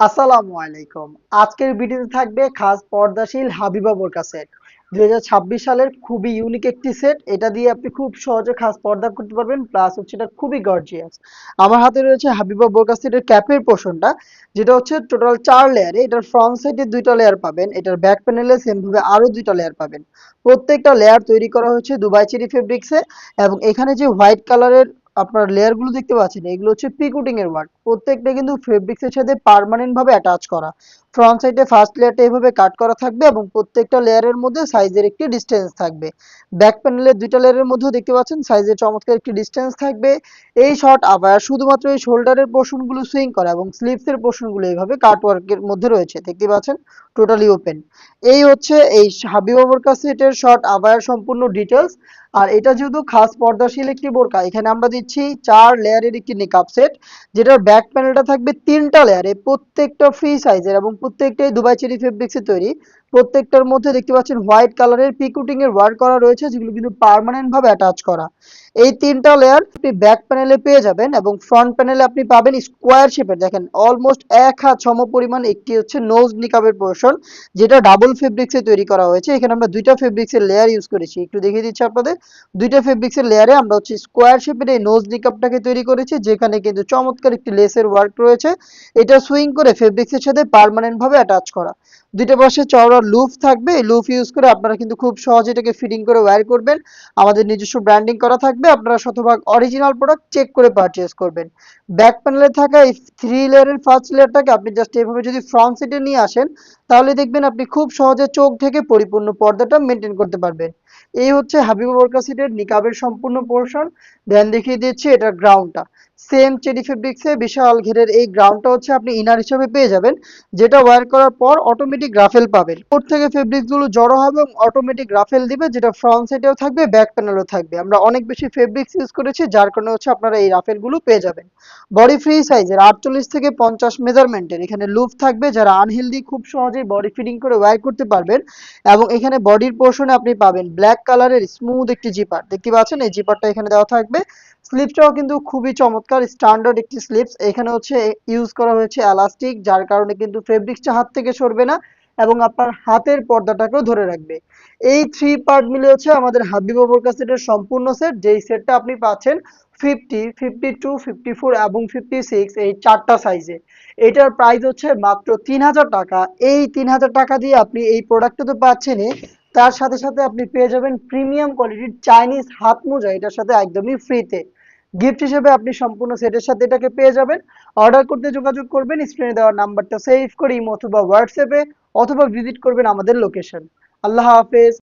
আসসালামু আলাইকুম। আজকের ভিডিওতে থাকবে খাস পর্দাশীল হাবিবা বোরকা সেট। 2026 সালের খুবই ইউনিক একটি সেট। এটা দিয়ে আপনি খুব সহজে খাস পর্দা করতে পারবেন। প্লাস হচ্ছে এটা খুবই গর্জিয়াস। আমার হাতে রয়েছে হাবিবা বোরকা সেটের ক্যাপের পোর্শনটা, যেটা হচ্ছে টোটাল 4 লেয়ারে। এটার ফ্রন্ট সাইডে 2টা লেয়ার পাবেন। এটার ব্যাক প্যানেলে সেম ভাবে আরো 2টা লেয়ার পাবেন। প্রত্যেকটা লেয়ার তৈরি করা হয়েছে দুবাই চেরি ফেব্রিক্সে। এবং এখানে যে হোয়াইট কালারের আপনার লেয়ার গুলো দেখতে পাচ্ছেন, এগুলো হচ্ছে পিকুটিং এর ওয়ার্ক। প্রত্যেকটা কিন্তু ফেব্রিক্স এর সাথে পার্মানেন্ট ভাবে অ্যাটাচ করা। ফ্রন্ট সাইডে ফার্স্ট লেয়ারটা এভাবে কাট করা থাকবে এবং প্রত্যেকটা লেয়ারের মধ্যে সাইজের একটি ডিসটেন্স থাকবে। ব্যাক প্যানেলের 2টা লেয়ারের মধ্যেও দেখতে পাচ্ছেন সাইজের চমৎকার একটি ডিসটেন্স থাকবে। এই শর্ট আবার শুধুমাত্র এই শোল্ডারের পোর্শন গুলো সুইং করা এবং স্লিভস এর পোর্শন গুলো এইভাবে কাট ওয়ার্কের মধ্যে রয়েছে, দেখতে পাচ্ছেন টোটালি ওপেন। এই হচ্ছে এই হাবিবা বোরকা সেটের শর্ট আবায়ার সম্পূর্ণ ডিটেলস। আর এটা যেহেতু খাস পর্দাশীল একটি বোরকা, এখানে আমরা দিচ্ছি 4 লেয়ারের একটি নিকাব সেট, যেটার ব্যাক প্যানেলটা থাকবে 3টা লেয়ারে, প্রত্যেকটা ফ্রি সাইজের এবং প্রত্যেকটাই দুবাই চেরি ফেব্রিক্সে তৈরি। প্রত্যেকটার মধ্যে দেখতে পাচ্ছেন হোয়াইট কালারের পিকুটিং এর ওয়ার্ক করা রয়েছে, যেগুলো কিন্তু পার্মানেন্ট ভাবে অ্যাটাচ করা। এই 3টা লেয়ার আপনি ব্যাক প্যানেলে পেয়ে যাবেন এবং ফ্রন্ট প্যানেলে আপনি পাবেন স্কোয়ার শেপের, দেখেন অলমোস্ট এক হাত সম পরিমাণ একটি হচ্ছে নোজ নিকাবের পোর্শন, যেটা ডাবল ফেব্রিক্সে তৈরি করা হয়েছে। এখানে আমরা 2টা ফেব্রিক্সের লেয়ার ইউজ করেছি, একটু দেখিয়ে দিচ্ছি আপনাদের। 2টা ফেব্রিক্সের লেয়ারে আমরা হচ্ছে স্কোয়ার শেপের এই নোজ নিকাবটাকে তৈরি করেছি, যেখানে কিন্তু চমৎকার একটি লেসের ওয়ার্ক রয়েছে। এটা সুইং করে ফেব্রিক্সের সাথে পার্মানেন্ট ভাবে অ্যাটাচ করা। 2টা পাশে চওড়া লুফ থাকবে, এই লুফ ইউজ করে আপনারা কিন্তু খুব সহজে এটাকে ফিটিং করে ওয়্যার করবেন। আমাদের নিজস্ব ব্র্যান্ডিং করা থাকবে, আপনারা শতভাগ অরিজিনাল প্রোডাক্ট চেক করে পারচেজ করবেন। ব্যাক প্যানেলে থাকা এই 3 লেয়ারের ফার্স্ট লেয়ারটাকে আপনি জাস্ট এভাবে যদি ফ্রন্ট সাইডে নিয়ে আসেন, তাহলে দেখবেন আপনি খুব সহজে চোখ ঢেকে পরিপূর্ণ পর্দাটা মেনটেন করতে পারবেন। এই হচ্ছে হাবিবা বোরকা সেটের নিকাবের সম্পূর্ণ পোর্শন। দেন দেখিয়ে দিচ্ছি এটার গ্রাউন্ডটা। সেম চেরি ফেব্রিক্সে বিশাল ঘেরের এই গ্রাউন্ডটা হচ্ছে আপনি ইনার হিসেবে পেয়ে যাবেন, যেটা ওয়্যার করার পর অটোমেটিক রাফেল পাবেন। উপর থেকে ফেব্রিক্স গুলো জড়ো হবে এবং অটোমেটিক রাফেল দিবে, যেটা ফ্রন্ট সাইডেও থাকবে, ব্যাক প্যানেলও থাকবে। আমরা অনেক বেশি ফেব্রিক্স ইউজ করেছি, যার কারণে হচ্ছে আপনারা এই রাফেল গুলো পেয়ে যাবেন। বডি ফ্রি সাইজের 48 থেকে 50 মেজারমেন্টের এখানে লুপ থাকবে, যারা আনহেলদি খুব সহজেই বডি ফিটিং করে ওয়্যার করতে পারবেন। এবং এখানে বডির পোর্শনে আপনি পাবেন ব্ল্যাক কালারের স্মুথ একটি জিপার, দেখতে পাচ্ছেন এই জিপারটা এখানে দেওয়া থাকবে। স্লিপসটাও কিন্তু খুবই চমৎকার স্ট্যান্ডার্ড একটি স্লিপস। এখানে হচ্ছে ইউজ করা হয়েছে এলাস্টিক, যার কারণে কিন্তু ফেব্রিক্সটা হাত থেকে সরবে না এবং আপনার হাতের পর্দাটাকেও ধরে রাখবে। এই 3 পার্ট মিলে হচ্ছে আমাদের হাবিবা বোরকা সেটের সম্পূর্ণ সেট, যেই সেটটা আপনি পাচ্ছেন 50, 52, 54 এবং 56 এই 4টা সাইজে। এটার প্রাইস হচ্ছে মাত্র 3000 টাকা। এই 3000 টাকা দিয়ে আপনি এই প্রোডাক্টটা তো পাচ্ছেনই, তার সাথে সাথে আপনি পেয়ে যাবেন প্রিমিয়াম কোয়ালিটির চাইনিজ হাত মোজা এটার সাথে একদমই ফ্রিতে। গিফট হিসেবে আপনি সম্পূর্ণ সেটের সাথে এটাকে পেয়ে যাবেন। অর্ডার করতে যোগাযোগ করবেন স্ক্রিনে দেওয়া নাম্বারটা সেভ করে ইমো অথবা হোয়াটসঅ্যাপে, অথবা ভিজিট করবেন আমাদের লোকেশন। আল্লাহ হাফেজ।